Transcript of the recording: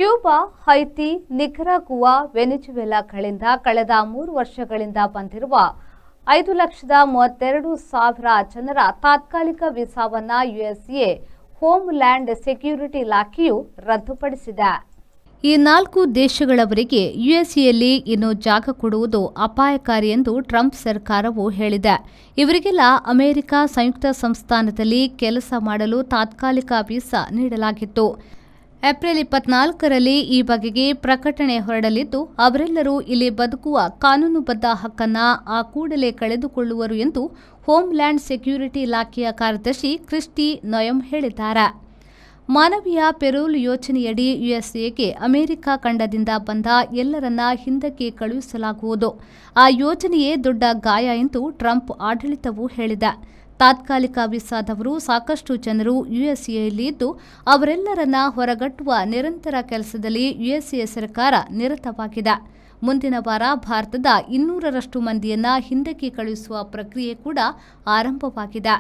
Cuba, ಹೈತಿ, ನಿಕರಾಗುವಾ, ವೆನೆಜುವೆಲಾಗಳಿಂದ ಕಳೆದ 3 ವರ್ಷಗಳಿಂದ ಬಂದಿರುವ 5,32,000 ಜನರ ತಾತ್ಕಾಲಿಕ ವೀಸಾವನ್ನು ಯುಎಸ್ಎ ಹೋಮ್ ಲ್ಯಾಂಡ್ ಸೆಕ್ಯೂರಿಟಿ ಇಲಾಖೆಯು ರದ್ದುಪಡಿಸಿದೆ. ಈ 4 ದೇಶಗಳವರಿಗೆ ಯುಎಸ್ಎಯಲ್ಲಿ ಇನ್ನು ಜಾಗ ಕೊಡುವುದು ಅಪಾಯಕಾರಿ ಎಂದು ಟ್ರಂಪ್ ಸರ್ಕಾರವು ಹೇಳಿದೆ. ಇವರಿಗೆಲ್ಲ ಅಮೆರಿಕ ಸಂಯುಕ್ತ ಸಂಸ್ಥಾನದಲ್ಲಿ ಕೆಲಸ ಮಾಡಲು ತಾತ್ಕಾಲಿಕ ವೀಸಾ ನೀಡಲಾಗಿತ್ತು. ಏಪ್ರಿಲ್ 24ರಲ್ಲಿ ಈ ಬಗೆಗೆ ಪ್ರಕಟಣೆ ಹೊರಡಲಿದ್ದು, ಅವರೆಲ್ಲರೂ ಇಲ್ಲಿ ಬದುಕುವ ಕಾನೂನುಬದ್ಧ ಹಕ್ಕನ್ನು ಆ ಕೂಡಲೇ ಕಳೆದುಕೊಳ್ಳುವರು ಎಂದು ಹೋಮ್ ಲ್ಯಾಂಡ್ ಸೆಕ್ಯೂರಿಟಿ ಇಲಾಖೆಯ ಕಾರ್ಯದರ್ಶಿ ಕ್ರಿಸ್ಟಿ ನೊಯಮ್ ಹೇಳಿದ್ದಾರೆ. ಮಾನವೀಯ ಪೆರೋಲ್ ಯೋಜನೆಯಡಿ ಯುಎಸ್ಎಗೆ ಅಮೆರಿಕ ಖಂಡದಿಂದ ಬಂದ ಎಲ್ಲರನ್ನ ಹಿಂದಕ್ಕೆ ಕಳುಹಿಸಲಾಗುವುದು. ಆ ಯೋಜನೆಯೇ ದೊಡ್ಡ ಗಾಯ ಎಂದು ಟ್ರಂಪ್ ಆಡಳಿತವು ಹೇಳಿದೆ. ತಾತ್ಕಾಲಿಕ ವೀಸಾದವರು ಸಾಕಷ್ಟು ಜನರು ಯುಎಸ್ಎಯಲ್ಲಿ ಇದ್ದು, ಅವರೆಲ್ಲರನ್ನ ಹೊರಗಟ್ಟುವ ನಿರಂತರ ಕೆಲಸದಲ್ಲಿ ಯುಎಸ್ಎ ಸರ್ಕಾರ ನಿರತವಾಗಿದೆ. ಮುಂದಿನ ವಾರ ಭಾರತದ 200ರಷ್ಟು ಮಂದಿಯನ್ನ ಹಿಂದಕ್ಕೆ ಕಳುಹಿಸುವ ಪ್ರಕ್ರಿಯೆ ಕೂಡ ಆರಂಭವಾಗಿದೆ.